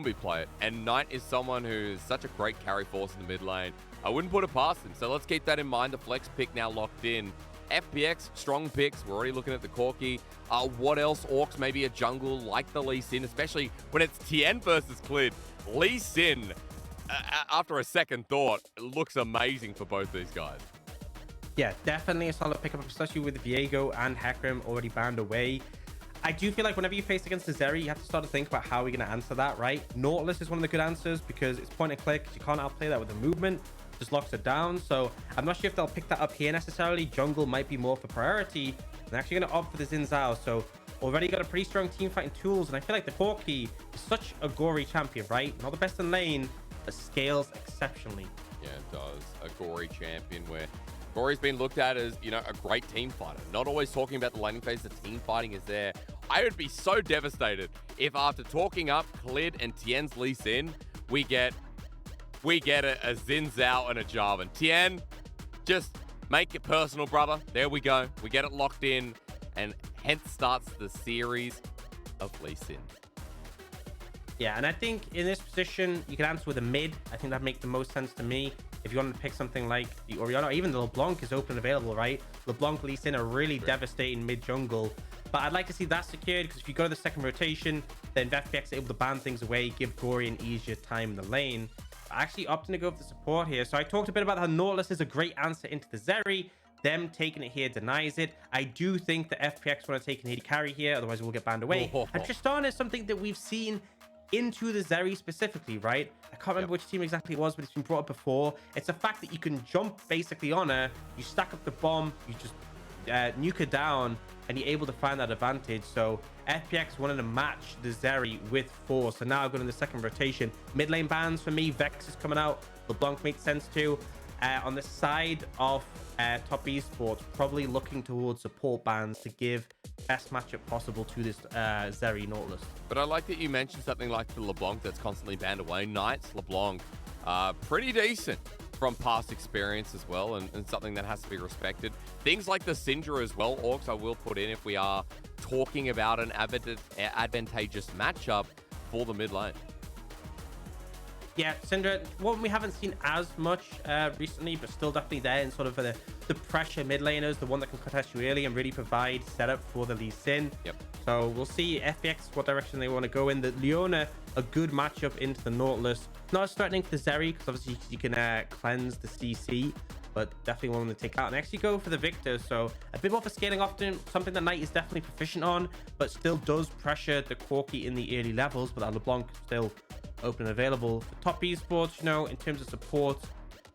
wouldn't we play it? And Knight is someone who's such a great carry force in the mid lane. I wouldn't put it past him. So let's keep that in mind. The flex pick now locked in. FPX, strong picks. We're already looking at the Corki. What else? Orcs, maybe a jungle like the Lee Sin, especially when it's Tian versus Clid. Lee Sin, after a second thought, looks amazing for both these guys. Yeah, definitely a solid pickup, especially with Veigar and Hecarim already banned away. I do feel like whenever you face against the Zeri, you have to start to think about how we're going to answer that, right? Nautilus is one of the good answers because it's point and click. You can't outplay that with a movement. Just locks it down. So I'm not sure if they'll pick that up here necessarily. Jungle might be more for priority. They're actually going to opt for the Xin Zhao. So already got a pretty strong team fighting tools. And I feel like the Corki is such a gory champion, right? Not the best in lane, but scales exceptionally. Yeah, it does. A gory champion where Gori's been looked at as, you know, a great team fighter. Not always talking about the laning phase, the team fighting is there. I would be so devastated if after talking up Clid and Tian's Lee Sin, we get a Xin Zhao and a Jarvan. Tian, just make it personal, brother. There we go. We get it locked in, and hence starts the series of Lee Sin. Yeah, and I think in this position, you can answer with a mid. I think that makes the most sense to me. If you want to pick something like the Orianna, or even the LeBlanc is open and available, right? LeBlanc, Lee Sin are really devastating mid-jungle. But I'd like to see that secured, because if you go to the second rotation, then FPX are able to ban things away, give Gori an easier time in the lane. Actually opting to go for the support here. So I talked a bit about how Nautilus is a great answer into the Zeri. Them taking it here denies it. I do think the FPX want to take an AD carry here, otherwise we'll get banned away. And Tristana is something that we've seen into the Zeri specifically, right? I can't remember which team exactly it was, but it's been brought up before. It's the fact that you can jump basically on her, you stack up the bomb, you just nuke her down, and you're able to find that advantage. So FPX wanted to match the Zeri with force. So now I've got in the second rotation. Mid lane bans for me. Vex is coming out. LeBlanc makes sense too. On the side of top esports, probably looking towards support bans to give best matchup possible to this Zeri Nautilus. But I like that you mentioned something like the LeBlanc that's constantly banned away. Knights, LeBlanc, pretty decent from past experience as well, and something that has to be respected. Things like the Syndra as well, Orcs, I will put in if we are talking about an advantageous matchup for the mid lane. Yeah, Syndra, one we haven't seen as much recently, but still definitely there in sort of the pressure mid laners, the one that can contest you early and really provide setup for the Lee Sin. Yep. So we'll see FPX what direction they want to go in. The Leona, a good matchup into the Nautilus. Not as threatening for the Zeri, because obviously you can cleanse the CC, but definitely one to take out. And actually go for the Victor, so a bit more for scaling often, something that Knight is definitely proficient on, but still does pressure the Corki in the early levels, but that LeBlanc still open and available. For top esports, you know, in terms of support,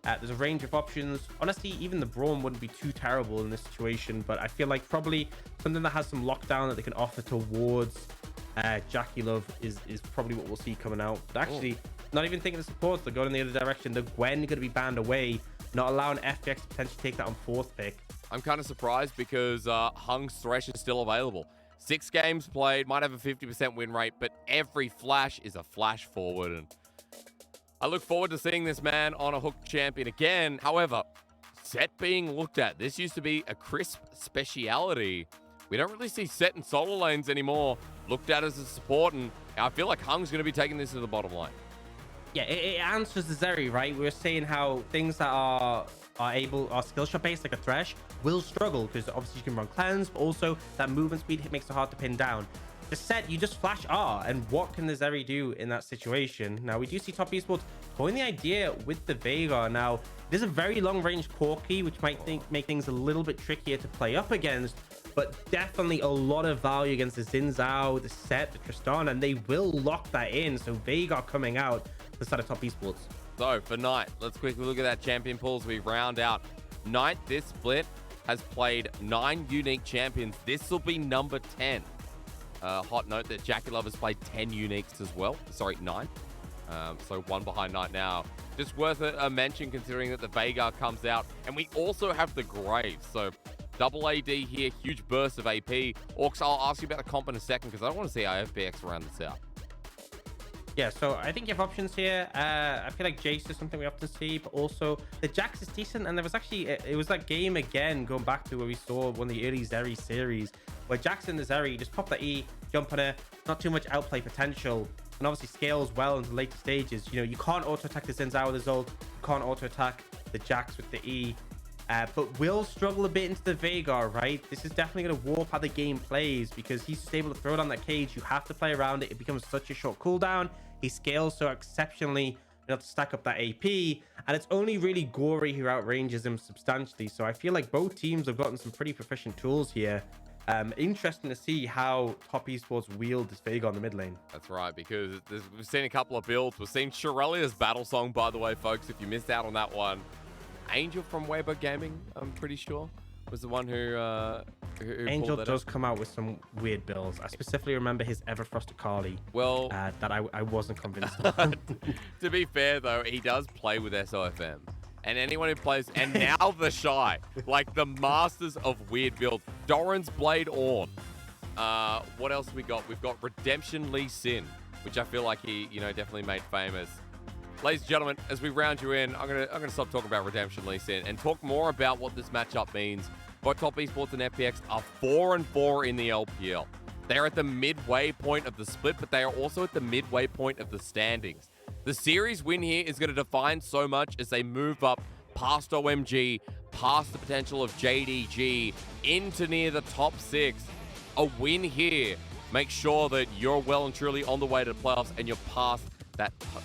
there's a range of options. Honestly, even the Braum wouldn't be too terrible in this situation, but I feel like probably something that has some lockdown that they can offer towards JackeyLove is probably what we'll see coming out. But actually, not even thinking the supports, they're going in the other direction. The Gwen going to be banned away, not allowing FPX to potentially take that on fourth pick. I'm kind of surprised because Hung's Thresh is still available. 6 games played, might have a 50% win rate, but every flash is a flash forward. And I look forward to seeing this man on a hooked champion again. However, Set being looked at. This used to be a crisp speciality. We don't really see Set in solo lanes anymore looked at as a support, and I feel like Hung's going to be taking this to the bottom lane. Yeah, it answers the Zeri, right? We were saying how things that are skill shot based, like a Thresh, will struggle because obviously you can run cleanse, but also that movement speed makes it hard to pin down. The Set, you just flash R, and what can the Zeri do in that situation? Now, we do see top esports going the idea with the Veigar. Now, there's a very long range Corki, which might make things a little bit trickier to play up against, but definitely a lot of value against the Xin Zhao, the Set, the Tristana, and they will lock that in. So Veigar coming out the side of top esports. So for Knight, let's quickly look at that champion pool as we round out. Knight this split has played 9 unique champions. This will be number 10. Hot note that JackeyLove has played 10 uniques as well. Sorry, 9. So 1 behind Knight now. Just worth a mention considering that the Veigar comes out. And we also have the Graves. So double AD here, huge burst of AP. Orcs, I'll ask you about the comp in a second because I don't want to see our FPX around this out. Yeah, so I think you have options here. I feel like Jace is something we often see, but also the Jax is decent. And there was actually, it was that game again, going back to where we saw one of the early Zeri series, where Jax and the Zeri just pop that E, jump on her, not too much outplay potential. and obviously scales well in the later stages. You know, you can't auto-attack the Zhao with the ult, you can't auto-attack the Jax with the E, but will struggle a bit into the Veigar, right? This is definitely going to warp how the game plays, because he's just able to throw it on that cage. You have to play around it. It becomes such a short cooldown. He scales so exceptionally to stack up that AP, and it's only really Gori who outranges him substantially. So I feel like both teams have gotten some pretty proficient tools here. Interesting to see how Top Esports wield this Veigar in the mid lane. That's right, because we've seen a couple of builds. We've seen Shirelia's battle song, by the way, folks. If you missed out on that one, Angel from Wayward Gaming, I'm pretty sure, was the one who Angel does come out with some weird builds. I specifically remember his Everfrost Akali. Well, that I wasn't convinced of. To be fair, though, he does play with SOFM. And anyone who plays, and now the Shy, like the masters of weird builds. Doran's Blade Orn. What else we got? We've got Redemption Lee Sin, which I feel like he, definitely made famous. Ladies and gentlemen, as we round you in, I'm gonna stop talking about Redemption Lee Sin and talk more about what this matchup means. Both Top Esports and FPX are 4-4 in the LPL. They're at the midway point of the split, but they are also at the midway point of the standings. The series win here is going to define so much as they move up past OMG, past the potential of JDG, into near the top 6. A win here makes sure that you're well and truly on the way to the playoffs, and you're past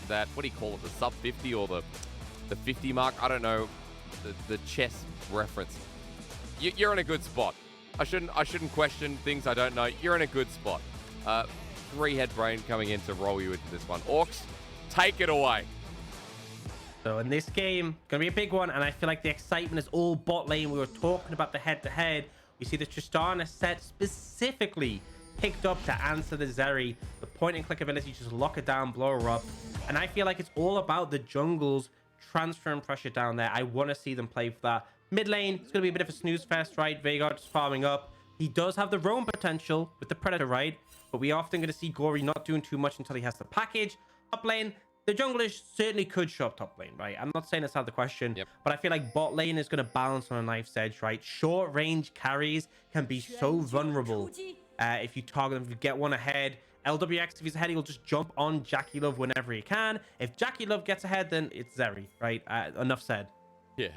that what do you call it, the sub 50 or the 50 mark? I don't know, the chess reference. You're in a good spot. I shouldn't question things I don't know. You're in a good spot. 3-head brain coming in to roll you into this one. Aux, take it away. So in this game, gonna be a big one, and I feel like the excitement is all bot lane. We were talking about the head-to-head. We see the Tristana set specifically picked up to answer the Zeri. The point-and-click ability, just lock it down, blow her up. And I feel like it's all about the jungles transferring pressure down there. I want to see them play for that. Mid lane, it's going to be a bit of a snooze fest, right? Veigar just farming up. He does have the roam potential with the Predator, right? But we are often going to see Gori not doing too much until he has the package. Top lane, the junglers certainly could show up top lane, right? I'm not saying that's out of the question, but I feel like bot lane is going to balance on a knife's edge, right? Short range carries can be so vulnerable if you target them, if you get one ahead. Lwx, if he's ahead, he'll just jump on JackeyLove whenever he can. If JackeyLove gets ahead, then it's Zeri, right? Enough said. Yeah.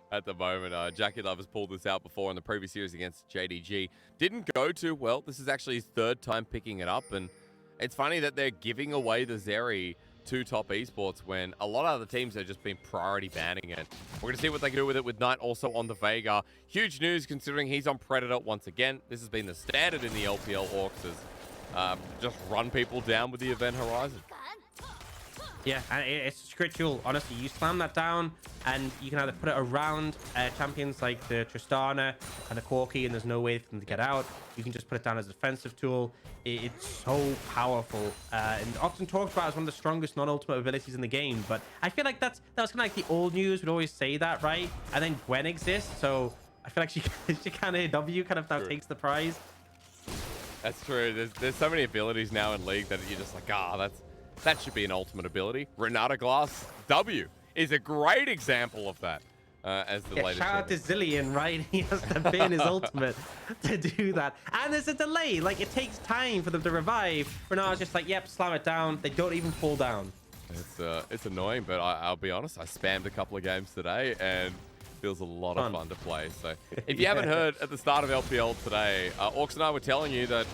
At the moment, JackeyLove has pulled this out before in the previous series against JDG. Didn't go too well. This is actually his third time picking it up, and it's funny that they're giving away the Zeri to Top Esports when a lot of other teams have just been priority banning it. We're going to see what they can do with it with Knight also on the Veigar. Huge news considering he's on Predator once again. This has been the standard in the LPL. Aux has just run people down with the Event Horizon. Yeah, and it's a great tool. Honestly, you slam that down, and you can either put it around champions like the Tristana and the Corki, and there's no way for them to get out. You can just put it down as a defensive tool. It's so powerful, and often talked about as one of the strongest non-ultimate abilities in the game. But I feel like that was kind of like the old news would always say that, right? And then Gwen exists, so I feel like she kind of W kind of now takes the prize. That's true. There's so many abilities now in League that you're just like, that should be an ultimate ability. Renata Glass W is a great example of that as the latest. Shout out to Zillion, right? He has to bin his ultimate to do that. And there's a delay. Like, it takes time for them to revive. Renata's just like, yep, slam it down. They don't even fall down. It's annoying, but I'll be honest. I spammed a couple of games today, and feels a lot of fun to play. So if you haven't heard at the start of LPL today, Aux and I were telling you that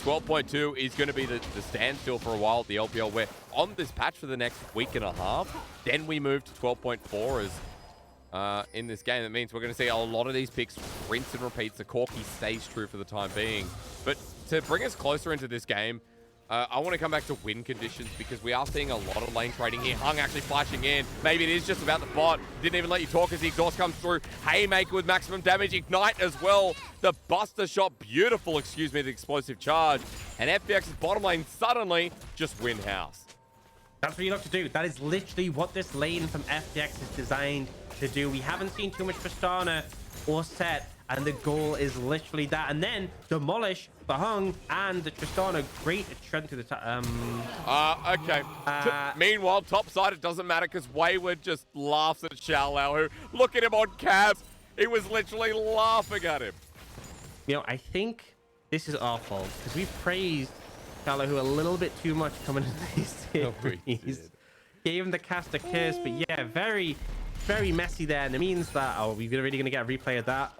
12.2 is going to be the standstill for a while at the LPL. We're on this patch for the next week and a half. Then we move to 12.4 as in this game. That means we're going to see a lot of these picks rinse and repeat. The Corki stays true for the time being. But to bring us closer into this game, I want to come back to win conditions because we are seeing a lot of lane trading here. Hung actually flashing in. Maybe it is just about the bot. Didn't even let you talk as the exhaust comes through. Haymaker with maximum damage. Ignite as well. The buster shot. Beautiful, excuse me, the explosive charge. And FPX's bottom lane suddenly just win house. That's what you have to do. That is literally what this lane from FPX is designed to do. We haven't seen too much Tristana or set, and the goal is literally that. And then demolish the Hung and the Tristana. Great strength to the okay. Meanwhile, top side, it doesn't matter because Wayward just laughs at xiaolaohu. Look at him on cabs. He was literally laughing at him. You know, I think this is our fault because we've praised xiaolaohu a little bit too much coming into these series. Gave him the caster curse, but yeah, very messy there. And it means that, oh, we're really going to get a replay of that.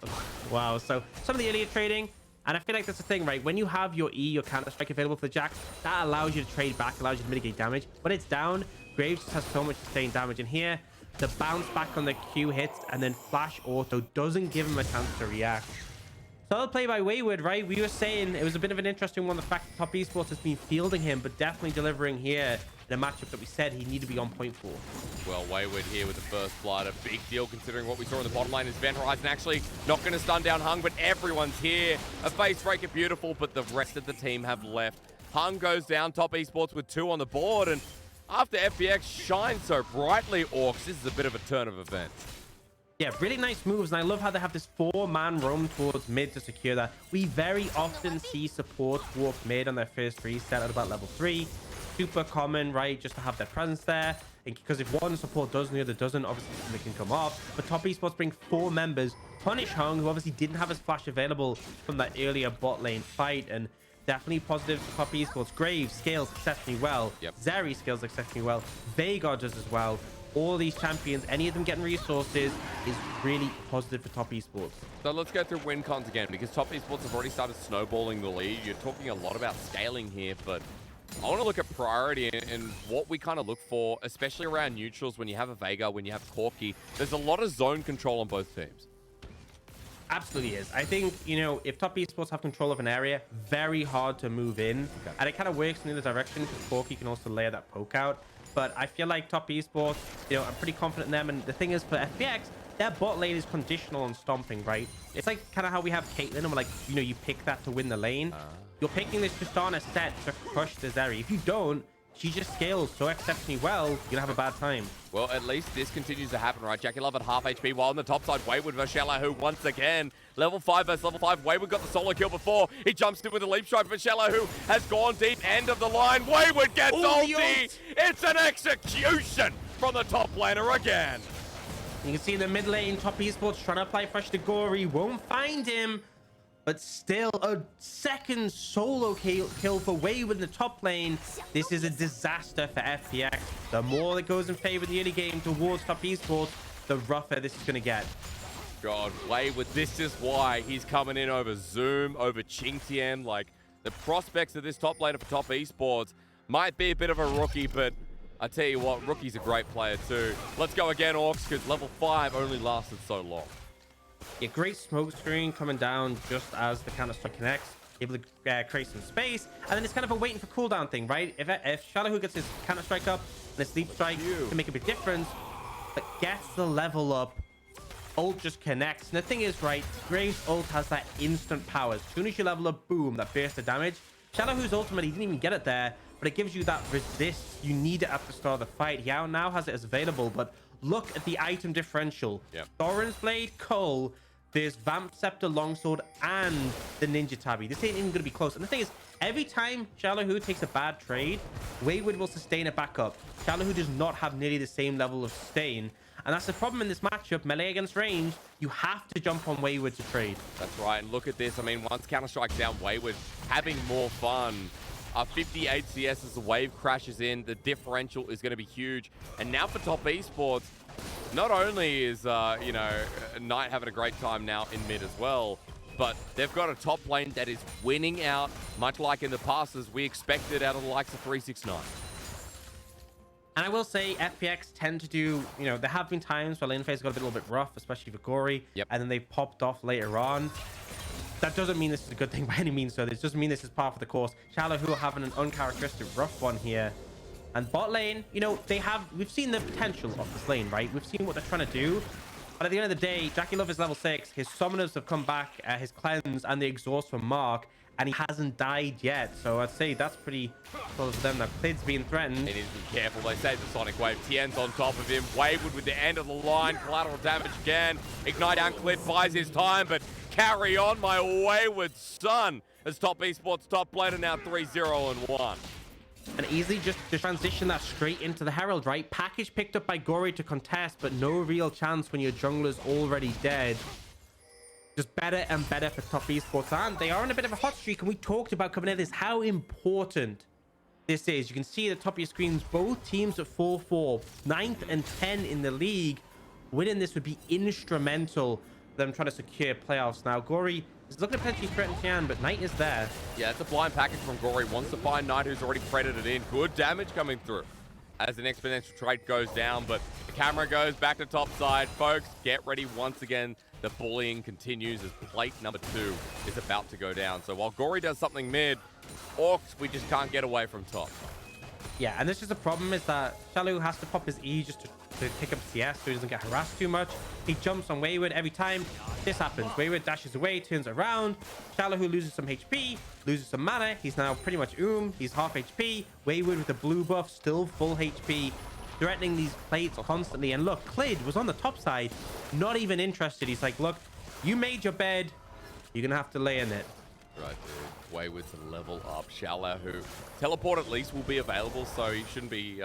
Wow. So some of the earlier trading, and I feel like that's the thing, right? When you have your E, your counter-strike available for the Jack, that allows you to trade back, allows you to mitigate damage. When it's down, Graves just has so much sustained damage. And here, the bounce back on the Q hits, and then flash auto doesn't give him a chance to react. Solid play by Wayward, right? We were saying it was a bit of an interesting one. The fact that Top Esports has been fielding him, but definitely delivering here in a matchup that we said he needed to be on point for. Well, Wayward here with the first blood. A big deal considering what we saw in the bottom lane is Event Horizon actually not going to stun down Hung, but everyone's here. A face breaker, beautiful, but the rest of the team have left. Hung goes down, Top Esports with 2 on the board, and after FPX shines so brightly, Aux, this is a bit of a turn of events. Yeah, really nice moves, and I love how they have this 4-man roam towards mid to secure that. We very often see supports walk mid on their first reset at about level 3. Super common, right, just to have their presence there. Because if one support does and the other doesn't, obviously they can come off. But Top Esports bring 4 members, punish Hung, who obviously didn't have his flash available from that earlier bot lane fight, and definitely positive for Top Esports. Graves scales exceptionally well. Zeri scales exceptionally well. Veigar does as well. All these champions, any of them getting resources, is really positive for Top Esports. So let's go through win cons again, because Top Esports have already started snowballing the lead. You're talking a lot about scaling here, but I want to look at priority and what we kind of look for, especially around neutrals when you have a Veigar, when you have Corki. There's a lot of zone control on both teams. Absolutely is. I think, you know, if Top Esports have control of an area, very hard to move in. And it kind of works in the other direction because Corki can also layer that poke out. But I feel like Top Esports, you know, I'm pretty confident in them. And the thing is, for FPX, their bot lane is conditional on stomping, right? It's like kind of how we have Caitlyn, and we're like, you know, you pick that to win the lane. You're picking this Tristana set to crush the Zeri. If you don't, she just scales so exceptionally well, you're gonna have a bad time. Well, at least this continues to happen, right? JackeyLove at half HP, while on the top side, Wayward versus xiaolaohu once again. Level 5 versus level 5. Wayward got the solo kill before. He jumps in with a leap strike, but xiaolaohu has gone deep. End of the line. Wayward gets ulti. It's an execution from the top laner again. You can see in the mid lane, Top Esports trying to apply pressure to Gori. Won't find him. But still, a second solo kill for Wayward in the top lane. This is a disaster for FPX. The more that goes in favor of the early game towards Top Esports, the rougher this is going to get. God, Wayward, this is why he's coming in over Zoom, over Tian. Like, the prospects of this top laner for Top Esports might be a bit of a rookie, but I tell you what, rookie's a great player too. Let's go again, Aux, because level 5 only lasted so long. Yeah, great smoke screen coming down just as the counter-strike connects. Able to create some space. And then it's kind of a waiting for cooldown thing, right? If xiaolaohu gets his counter-strike up and his sleep strike can make a big difference, but gets the level up, ult just connects. And the thing is, right, Graves' ult has that instant power. As soon as you level up, boom, that burst of damage. xiaolaohu's ultimate, he didn't even get it there, but it gives you that resist. You need it at the start of the fight. Yao now has it as available, but look at the item differential. Thorin's Blade, Cole, there's Vamp Scepter, Longsword, and the Ninja Tabi. This ain't even going to be close. And the thing is, every time xiaolaohu takes a bad trade, Wayward will sustain it back up. xiaolaohu does not have nearly the same level of sustain. And that's the problem in this matchup. Melee against range, you have to jump on Wayward to trade. That's right. And look at this. I mean, once Counter-Strike's down, Wayward having more fun. 58 CS as the wave crashes in. The differential is going to be huge. And now for Top Esports, not only is, you know, Knight having a great time now in mid as well, but they've got a top lane that is winning out, much like in the past as we expected out of the likes of 369. And I will say FPX tend to do, you know, there have been times where lane phase got a little bit rough, especially for Gori, and then they popped off later on. That doesn't mean this is a good thing by any means, so this doesn't mean this is par for the course. xiaolaohu are having an uncharacteristic rough one here. And bot lane, you know, we've seen the potential of this lane, right? We've seen what they're trying to do. But at the end of the day, JackeyLove is level 6. His summoners have come back, his cleanse and the exhaust from Mark, and he hasn't died yet. So I'd say that's pretty close to them. Now, Clid's being threatened. He needs to be careful. They save the Sonic Wave. Tian's on top of him. Wayward with the end of the line. Collateral damage again. Ignite down. Clid buys his time, but carry on, my wayward son. As Top Esports top laner now 3-0-1. And easily just to transition that straight into the Herald, right? Package picked up by Gori to contest, but no real chance when your jungler's already dead. just better and better for top esports, and they are on a bit of a hot streak. And we talked about coming at this, how important this is. You can see at the top of your screens, both teams at 4-4, 9th and 10 in the league. Winning this would be instrumental for them trying to secure playoffs. Now, Gori is looking to potentially threaten Tian, but Knight is there. Yeah, it's a blind package from Gori. Wants to find Knight, who's already credited in. Good damage coming through as an exponential trade goes down, but the camera goes back to top side. Folks, get ready once again. The bullying continues as plate number 2 is about to go down. So while Gori does something mid, Aux, we just can't get away from top. Yeah, and this is the problem, is that xiaolaohu has to pop his E just to pick up CS so he doesn't get harassed too much. He jumps on Wayward every time this happens. Wayward dashes away, turns around. xiaolaohu loses some HP, loses some mana. He's now pretty much He's half HP. Wayward with the blue buff, still full HP, threatening these plates constantly. And look, Clid was on the top side, not even interested. He's like, look, you made your bed, you're gonna have to lay in it. Right, dude. Wayward to level up. xiaolaohu. Teleport at least will be available, so he shouldn't be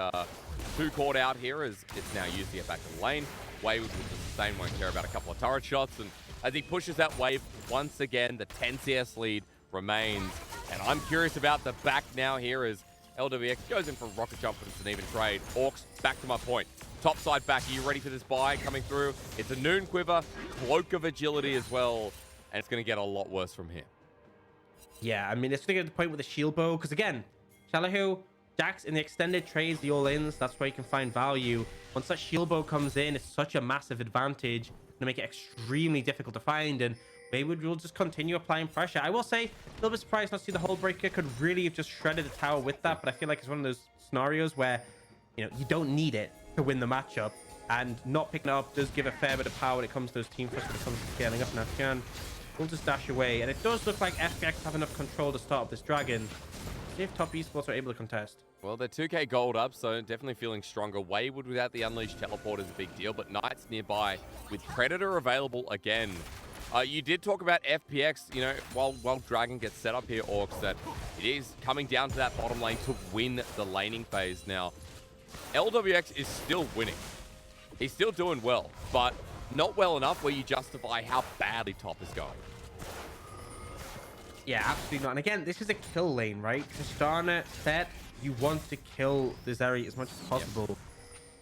too caught out here, as it's now used to get back to the lane. Wayward with the sustain won't care about a couple of turret shots, and as he pushes that wave, once again, the 10 CS lead remains. And I'm curious about the back now here as Lwx goes in for a rocket jump, but it's an even trade. Aux, back to my point. Top side back. Are you ready for this buy coming through? It's a noon quiver, cloak of agility as well, and it's going to get a lot worse from here. Yeah, I mean, it's going to get to the point with the shield bow, because again, xiaolaohu, Jax in the extended trades, the all-ins, that's where you can find value. Once that shield bow comes in, it's such a massive advantage. Going to make it extremely difficult to find, and Wayward will just continue applying pressure. I will say, a little bit surprised not to see the Hull Breaker. Could really have just shredded the tower with that, but I feel like it's one of those scenarios where, you know, you don't need it to win the matchup, and not picking it up does give a fair bit of power when it comes to those team fights, when it comes to scaling up. Now, Tian will just dash away, and it does look like FPX have enough control to start up this dragon. See if top esports are able to contest. Well, they're 2k gold up, so definitely feeling stronger. Wayward without the Unleashed teleport is a big deal, but Knight's nearby with Predator available again. You did talk about FPX, you know, while Dragon gets set up here, Aux, that it is coming down to that bottom lane to win the laning phase. Now, Lwx is still winning. He's still doing well, but not well enough where you justify how badly top is going. Yeah, absolutely not. And again, this is a kill lane, right? Tristana set, you want to kill the Zeri as much as possible. Yep.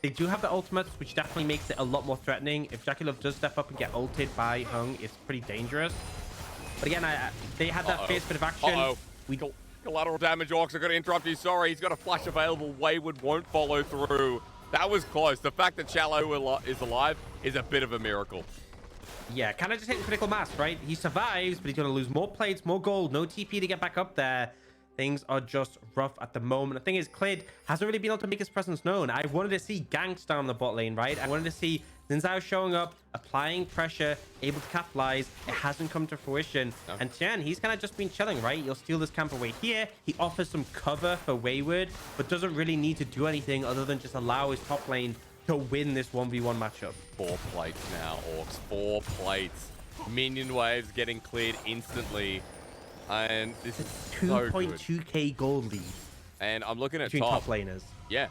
They do have the ultimates, which definitely makes it a lot more threatening. If JackeyLove does step up and get ulted by Hung, it's pretty dangerous. But again, they had that fierce bit of action. Collateral damage, Aux. I've got to interrupt you. Sorry, he's got a flash available. Wayward won't follow through. That was close. The fact that xiaolaohu is alive is a bit of a miracle. Yeah, kind of just hitting critical mass, right? He survives, but he's going to lose more plates, more gold, no TP to get back up there. Things are just rough at the moment. The thing is, Clid hasn't really been able to make his presence known. I wanted to see ganks down the bot lane, right? I wanted to see Zhao showing up, applying pressure, able to capitalize. It hasn't come to fruition. No. And Tian, he's kind of just been chilling, right? You'll steal this camp away here. He offers some cover for Wayward, but doesn't really need to do anything other than just allow his top lane to win this 1v1 matchup. 4 plates now, Aux. 4 plates. Minion waves getting cleared instantly. And this is 2.2k gold lead. And I'm looking at top laners. Yeah.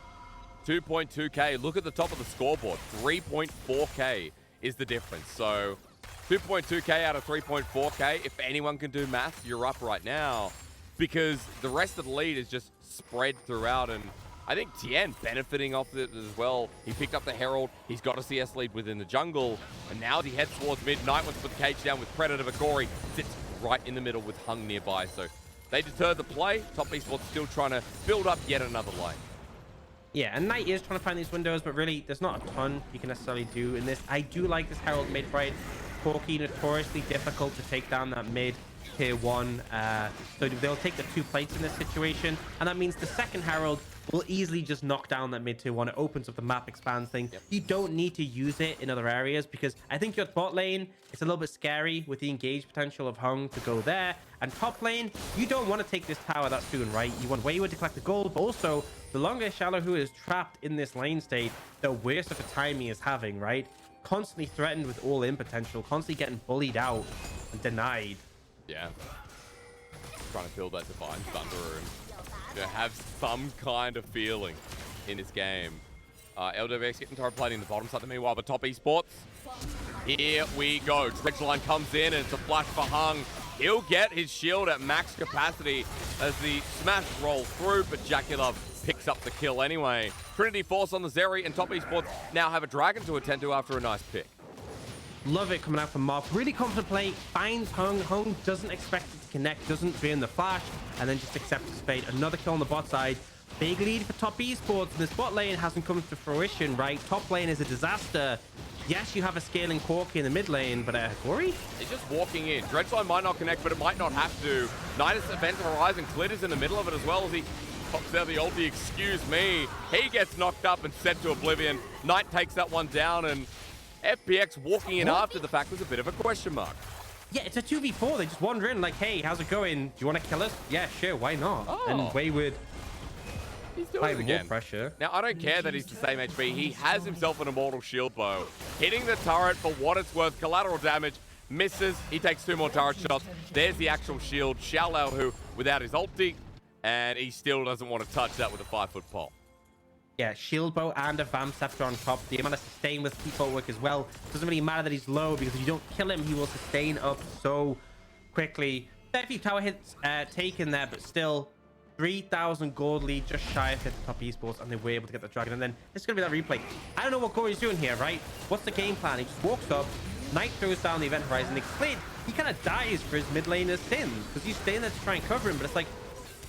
2.2k. Look at the top of the scoreboard. 3.4k is the difference. So 2.2k out of 3.4k. If anyone can do math, you're up right now. Because the rest of the lead is just spread throughout. And I think Tian benefiting off it as well. He picked up the Herald. He's got a CS lead within the jungle. And now as he heads towards mid, Knight wants to put the cage down with Predator, but Gori sits right in the middle with Hung nearby. So they deter the play. Top esports still trying to build up yet another lane. Yeah, and Knight is trying to find these windows, but really there's not a ton you can necessarily do in this. I do like this Herald mid fight. Corki notoriously difficult to take down that mid tier 1. So they'll take the 2 plates in this situation, and that means the second Herald will easily just knock down that mid tier 1. It opens up the map expands thing. Yep. You don't need to use it in other areas, because I think your bot lane, it's a little bit scary with the engage potential of Hung to go there. And top lane, you don't want to take this tower that soon, right? You want Wayward to collect the gold, but also the longer xiaolaohu is trapped in this lane state, the worse of a time he is having, right? Constantly threatened with all-in potential, constantly getting bullied out and denied. Yeah. Trying to build that Divine Thunderer and have some kind of feeling in this game. Lwx getting turret plating the bottom side meanwhile, but top esports Here we go. Dredgeline comes in and it's a flash for Hung. He'll get his shield at max capacity as the smash rolls through, but JackeyLove picks up the kill anyway. Trinity Force on the Zeri, and Top Esports now have a dragon to attend to after a nice pick. Love it coming out from Mark. Really confident play. Finds Hung. Hung doesn't expect it to connect, doesn't burn the flash, and then just accepts his fate. Another kill on the bot side. Big lead for Top Esports, and this bot lane hasn't come to fruition, right? Top lane is a disaster. Yes, you have a scaling Corki in the mid lane, but Gori? He's just walking in. Dredgeline might not connect, but it might not have to. Nidus Event Horizon. Clit is in the middle of it as well as he pops out the ulti. Excuse me. He gets knocked up and sent to oblivion. Knight takes that one down, and FPX walking in after the fact was a bit of a question mark. Yeah, it's a 2v4. They just wander in like, hey, how's it going? Do you want to kill us? Yeah, sure, why not? Oh. And Wayward... He's doing it again. Pressure. Now, I don't care that he's the same HP. He has himself an immortal shield bow. Hitting the turret for what it's worth. Collateral damage. Misses. He takes 2 more turret shots. There's the actual shield. xiaolaohu without his ulti. And he still doesn't want to touch that with a 5-foot pole. Yeah, shield bow and a Vam Scepter on top. The amount of sustain with key footwork as well. Doesn't really matter that he's low, because if you don't kill him, he will sustain up so quickly. 30 tower hits taken there, but still... 3,000 gold lead, just shy of 50 Top Esports, and they were able to get the dragon. And then it's going to be that replay. I don't know what Gori's doing here, right? What's the game plan? He just walks up, Knight throws down the event horizon. He kind of dies for his mid laner's sins, because he's staying there to try and cover him. But it's like,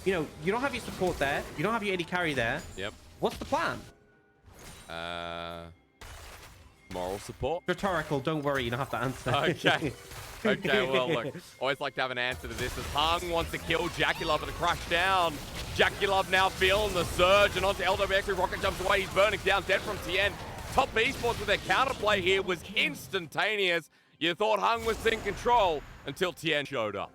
you know, you don't have your support there. You don't have your AD carry there. Yep. What's the plan? Moral support. Rhetorical, don't worry, you don't have to answer. Okay. Okay, well, look, always like to have an answer to this. As Hung wants to kill JackeyLove with a crash down. JackeyLove now feeling the surge, and onto Lwx. Rocket jumps away. He's burning down, dead from Tian. Top Esports with their counterplay here was instantaneous. You thought Hung was in control until Tian showed up.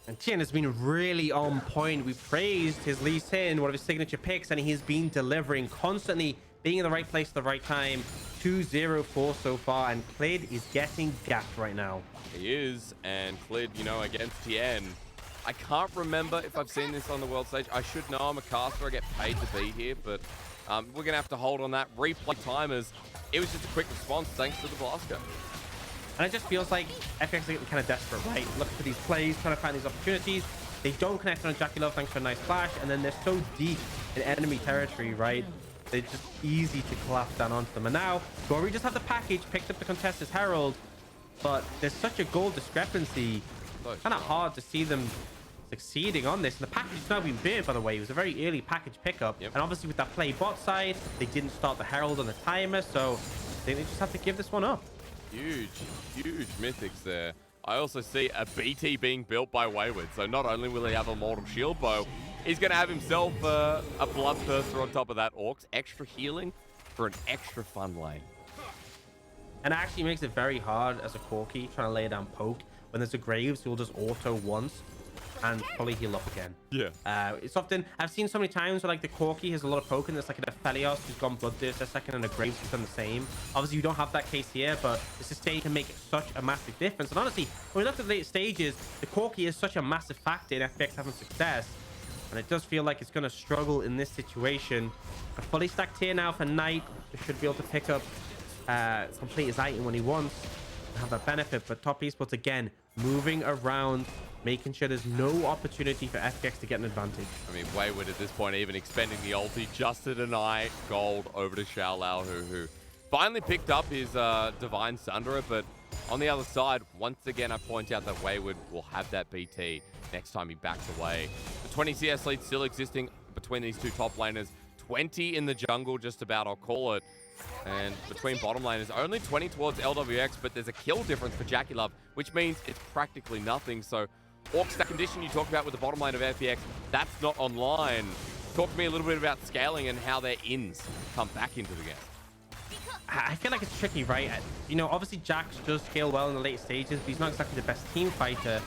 And Tian has been really on point. We praised his Lee Sin, one of his signature picks, and he's been delivering constantly, being in the right place at the right time. 2-0-4 so far, and Clid is getting gapped right now. He is, and Clid, you know, against Tian. I can't remember if I've seen this on the world stage. I should know. I'm a caster. I get paid to be here, but we're going to have to hold on that. Replay timers. It was just a quick response thanks to the Blaster. And it just feels like FPX are getting kind of desperate, right? Looking for these plays, trying to find these opportunities. They don't connect on JackeyLove thanks to a nice flash, and then they're so deep in enemy territory, right? They're just easy to collapse down onto them. And now, Gori just had the package, picked up the Contested Herald, but there's such a goal discrepancy. Kind of hard to see them succeeding on this. And the package has now been burned, by the way. It was a very early package pickup. Yep. And obviously with that play bot side, they didn't start the Herald on the timer, so they just have to give this one up. Huge mythics there. I also see a BT being built by Wayward. So not only will he have a mortal shield bow, he's going to have himself a bloodthirster on top of that. Orcs, extra healing for an extra fun lane. And it actually makes it very hard as a Corki trying to lay down poke. When there's a Graves, he'll just auto once and probably heal up again. Yeah. It's often, I've seen so many times where like the Corki has a lot of poke, and there's like an Aphelios who's gone bloodthirst a second, and a Graves who's done the same. Obviously, you don't have that case here, but the sustain can make such a massive difference. And honestly, when we look at the late stages, the Corki is such a massive factor in FPX having success. And it does feel like it's going to struggle in this situation. A fully stacked tier now for Knight. He should be able to pick up, complete his item when he wants and have that benefit. But Top Esports, again, moving around, making sure there's no opportunity for FPX to get an advantage. I mean, Wayward at this point even expending the ulti just to deny gold over to xiaolaohu, who finally picked up his Divine Sundera. But on the other side, once again, I point out that Wayward will have that BT next time he backs away. The 20 CS lead still existing between these two top laners. 20 in the jungle, just about, I'll call it. And between bottom laners, only 20 towards Lwx, but there's a kill difference for JackeyLove, which means it's practically nothing. So, Orcs, that condition you talked about with the bottom lane of FPX, that's not online. Talk to me a little bit about scaling and how their ins come back into the game. I feel like it's tricky, right? You know, obviously Jax does scale well in the late stages, but he's not exactly the best team fighter.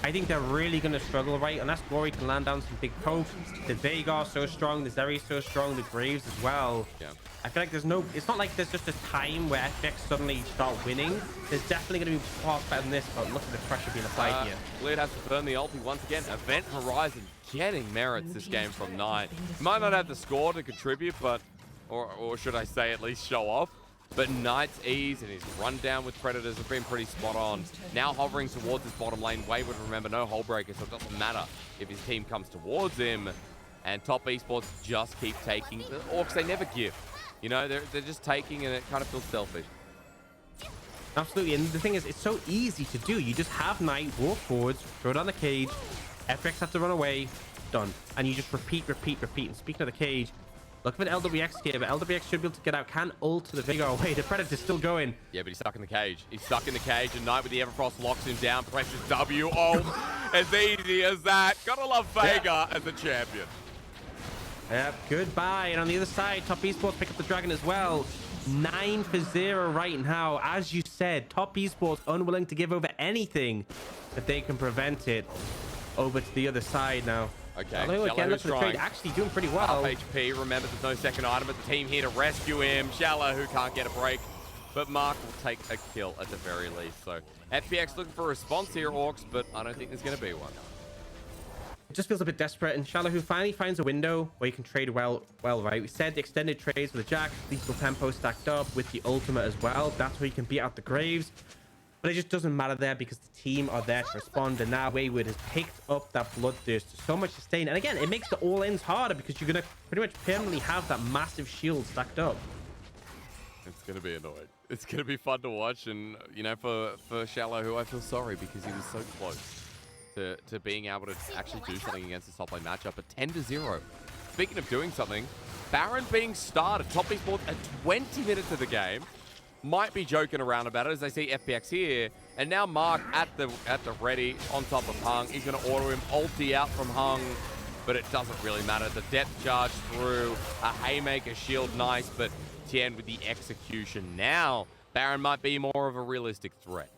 I think they're really going to struggle, right? Unless Gori can land down some big pokes. The Veigar so strong, the Zeri so strong, the Graves as well. Yeah. I feel like there's no... It's not like there's just a time where FPX suddenly start winning. There's definitely going to be far better than this, but look at the pressure being applied here. Lid has to burn the ulti once again. Event Horizon getting merits this game from 9. Might not have the score to contribute, but... Or should I say at least show off. But Knight's ease and his run down with Predators have been pretty spot on. Now hovering towards his bottom lane. Wayward, remember, no hull breaker, so it doesn't matter if his team comes towards him. And top esports just keep taking. The Orcs, they never give. You know, they're just taking, and it kind of feels selfish. Absolutely, and the thing is, it's so easy to do. You just have Knight, walk forwards, throw it on the cage, FPX have to run away, done. And you just repeat, repeat, repeat. And speaking of the cage, look at LWX here, but LWX should be able to get out. Can ult to the Veigar away. The Predator's still going. Yeah, but he's stuck in the cage. He's stuck in the cage, and Knight with the Everfrost locks him down, presses W. Oh, as easy as that. Gotta love Veigar as a champion. Yep, goodbye. And on the other side, Top Esports pick up the Dragon as well. 9-0 right now. As you said, Top Esports unwilling to give over anything if they can prevent it. Over to the other side now. Okay, again, look at the trade, actually doing pretty well. Half HP, remember there's no second item, but the team here to rescue him. xiaolaohu can't get a break, but Mark will take a kill at the very least. So FPX looking for a response here, Orcs, but I don't think there's going to be one. It just feels a bit desperate, and xiaolaohu finally finds a window where you can trade well, right? We said the extended trades with the Jack, lethal tempo stacked up with the ultimate as well. That's where you can beat out the Graves. But it just doesn't matter there because the team are there to respond. And now Wayward has picked up that Bloodthirst. So much sustain. And again, it makes the all-ins harder because you're going to pretty much permanently have that massive shield stacked up. It's going to be annoying. It's going to be fun to watch. And, you know, for xiaolaohu, I feel sorry because he was so close to being able to actually do something against this top lane matchup. But 10-0. Speaking of doing something, Baron being started. Top Esports at 20 minutes of the game. Might be joking around about it as they see FPX here. And now Mark at the ready on top of Hung. He's going to auto him ulti out from Hung, but it doesn't really matter. The depth charge through, a haymaker shield, nice, but Tian with the execution. Now Baron might be more of a realistic threat.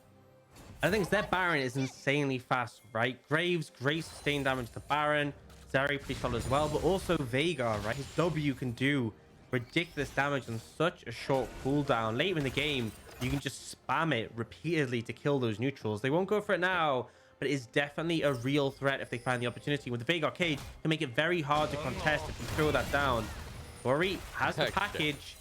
I think that Baron is insanely fast, right? Graves, great sustained damage to Baron. Zeri pretty solid as well, but also Veigar, right? His W can do ridiculous damage on such a short cooldown. Later in the game, you can just spam it repeatedly to kill those neutrals. They won't go for it now, but it is definitely a real threat if they find the opportunity. With the Veigar cage, can make it very hard to contest if you throw that down. Gori has the package,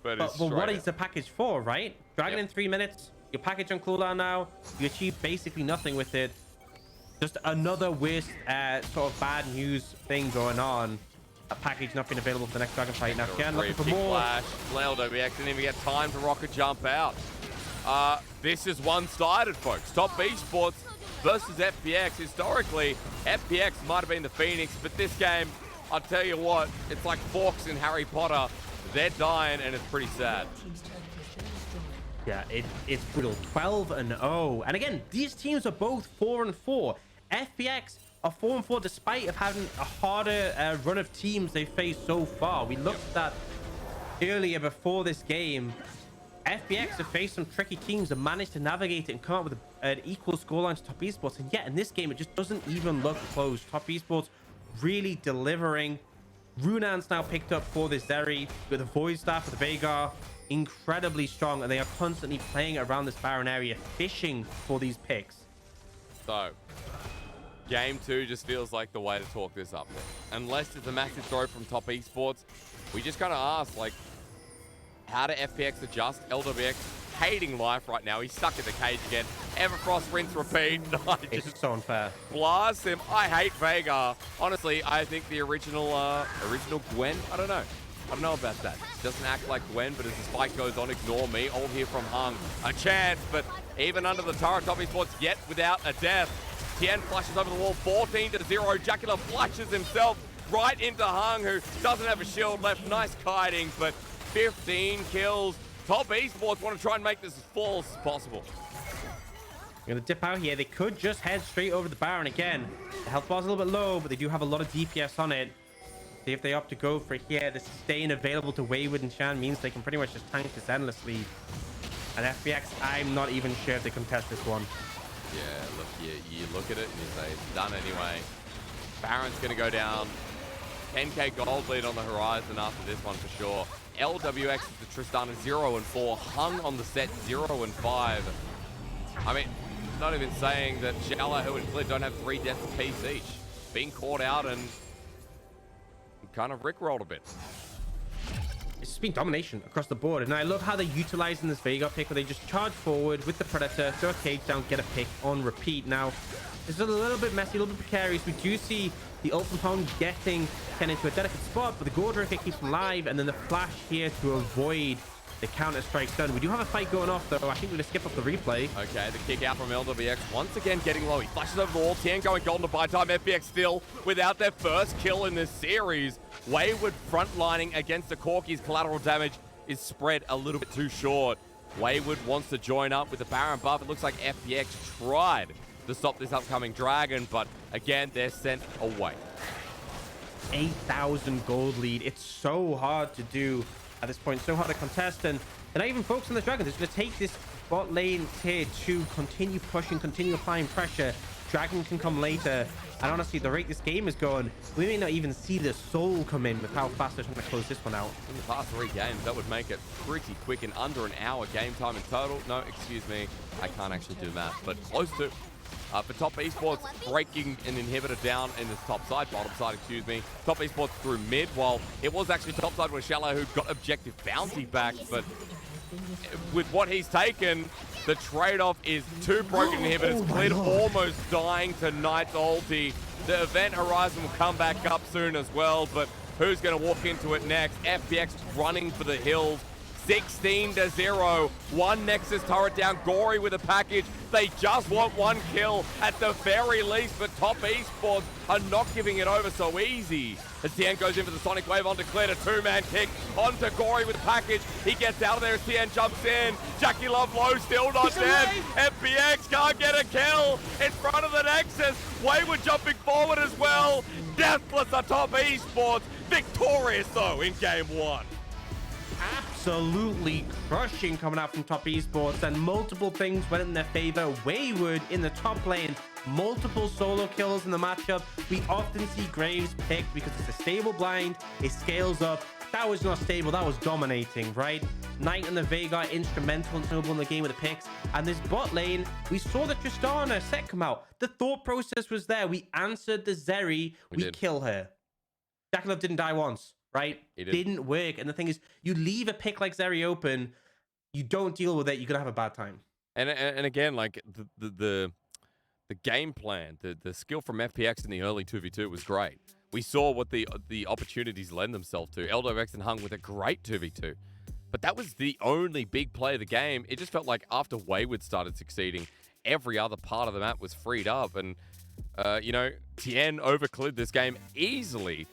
but what is the package for, right? Dragon in 3 minutes, your package on cooldown now, you achieve basically nothing with it. Just another worst sort of bad news thing going on. A package not being available for the next Dragon fight. Now again, looking for more. Flash. LWX didn't even get time to rocket jump out. This is one-sided, folks. Top Esports versus FPX. Historically, FPX might have been the Phoenix, but this game, I'll tell you what, it's like Forks in Harry Potter. They're dying, and it's pretty sad. Yeah, it's brutal. 12-0. And again, these teams are both 4-4. FPX are 4-4 despite of having a harder run of teams they faced so far. We looked at that earlier before this game. FPX have faced some tricky teams and managed to navigate it and come up with an equal scoreline to Top Esports. And yet in this game, it just doesn't even look close. Top Esports really delivering. Runan's now picked up for this Zeri with the Void Staff for the Veigar. Incredibly strong, and they are constantly playing around this Baron area, fishing for these picks. So, game 2 just feels like the way to talk this up. Unless it's a massive throw from Top Esports, we just gotta ask, like, how do FPX adjust? LWX hating life right now. He's stuck in the cage again. Everfrost, rinse, repeat. It's so unfair. Blast him. I hate Veigar. Honestly, I think the original Gwen, I don't know about that. Doesn't act like Gwen, but as the spike goes on, ignore me. All here from Hung. A chance, but even under the turret, Top Esports yet without a death. Tian flushes over the wall, 14-0. JackeyLove flushes himself right into Hung, who doesn't have a shield left. Nice kiting, but 15 kills. Top Esports want to try and make this as full as possible. Going to dip out here. They could just head straight over the Baron again. The health bar's a little bit low, but they do have a lot of DPS on it. See if they opt to go for it here. The sustain available to Wayward and Tian means they can pretty much just tank this endlessly. And FPX, I'm not even sure if they contest this one. Yeah, look, you look at it and you say it's done anyway. Baron's going to go down. 10k gold lead on the horizon after this one for sure. LWX is the Tristana 0-4. Hung on the set 0-5. I mean, not even saying that xiaolaohu and Flint don't have 3 deaths apiece each. Being caught out and kind of rickrolled a bit. It's it's been domination across the board. And I love how they're utilizing this Veigar pick where they just charge forward with the Predator, throw a cage down, get a pick on repeat. Now, it's a little bit messy, a little bit precarious. We do see the ult from Pong getting Tian into a delicate spot, but the Gori Corki keeps him alive, and then the flash here to avoid the counter-strike stun. We do have a fight going off, though. I think we're going to skip up the replay. Okay, the kick out from Lwx. Once again, getting low. He flashes over the wall. Tian going golden to buy time. FPX still without their first kill in this series. Wayward frontlining against the Corki's collateral damage is spread a little bit too short. Wayward wants to join up with the Baron buff. It looks like FPX tried to stop this upcoming dragon, but again, they're sent away. 8,000 gold lead. It's so hard to do at this point, so hard to contest, and they're not even focused on the dragon. They're going to take this bot lane tier 2, continue pushing, continue applying pressure. Dragon can come later, and honestly, the rate this game is going, we may not even see the soul come in with how fast they're trying to close this one out. In the past 3 games, that would make it pretty quick, in under an hour game time in total. No, excuse me, I can't actually do math, but close to. For Top Esports, breaking an inhibitor down in the top side, bottom side, excuse me. Top Esports through mid, while it was actually top side where xiaolaohu got objective bounty back, but with what he's taken, the trade-off is 2 broken inhibitors, Clid almost dying to Knight's ulti. The event horizon will come back up soon as well, but who's going to walk into it next? FPX running for the hills. 16-0, 1 Nexus turret down, Gori with a package. They just want 1 kill at the very least, but Top Esports are not giving it over so easy. As Tian goes in for the Sonic Wave onto Clear, a 2-man kick onto Gori with a package. He gets out of there as Tian jumps in. JackeyLove low, still not dead. FPX can't get a kill in front of the Nexus. Wayward jumping forward as well. Deathless are Top Esports. Victorious though in game 1. Absolutely crushing coming out from Top Esports, and multiple things went in their favor. Wayward in the top lane, multiple solo kills in the matchup. We often see Graves picked because it's a stable blind, it scales up. That was not stable, that was dominating, right? Knight and the Veigar instrumental and snowball in the game with the picks. And this bot lane, we saw the Tristana set come out. The thought process was there. We answered the Zeri, we kill her. JackeyLove didn't die once. Right? It didn't work. And the thing is, you leave a pick like Zeri open, you don't deal with it, you're gonna have a bad time. And again, like the game plan, the skill from FPX in the early 2v2 was great. We saw what the opportunities lend themselves to. Lwx and Hung with a great 2v2. But that was the only big play of the game. It just felt like after Wayward started succeeding, every other part of the map was freed up. And, you know, Tian overcleared this game easily.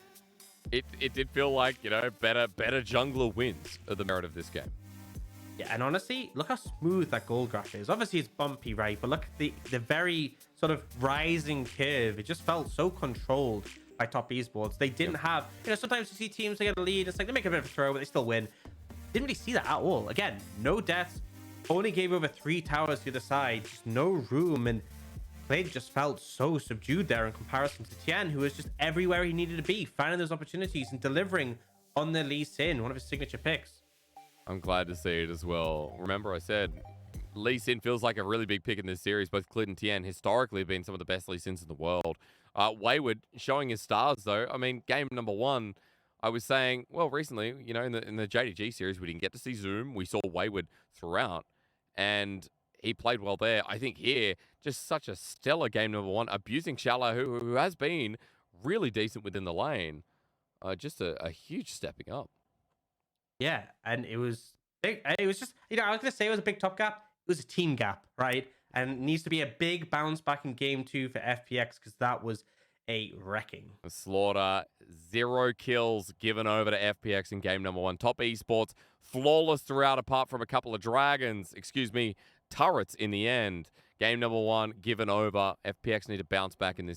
It did feel like, you know, better jungler wins are the merit of this game. Yeah, and honestly, look how smooth that gold graph is. Obviously, it's bumpy, right? But look at the very sort of rising curve. It just felt so controlled by Top Esports. They didn't have, you know, sometimes you see teams, they get a lead. It's like they make a bit of a throw, but they still win. Didn't really see that at all. Again, no deaths. Only gave over 3 towers to the other side. Just no room. And Play just felt so subdued there in comparison to Tian, who was just everywhere he needed to be, finding those opportunities and delivering on the Lee Sin, one of his signature picks. I'm glad to see it as well. Remember, I said Lee Sin feels like a really big pick in this series. Both Clid and Tian historically have been some of the best Lee Sins in the world. Wayward showing his stars, though. I mean, game number 1, I was saying, well, recently, you know, in the JDG series, we didn't get to see Zoom. We saw Wayward throughout, and he played well there. I think here, just such a stellar game number 1, abusing xiaolaohu, who has been really decent within the lane. Just a huge stepping up. Yeah, and it was big. It was just, you know, I was going to say it was a big top gap. It was a team gap, right? And it needs to be a big bounce back in game 2 for FPX, because that was a wrecking. Slaughter, 0 kills given over to FPX in game number 1. Top Esports, flawless throughout, apart from a couple of dragons, turrets in the end. Game number 1 given over. FPX need to bounce back in this series.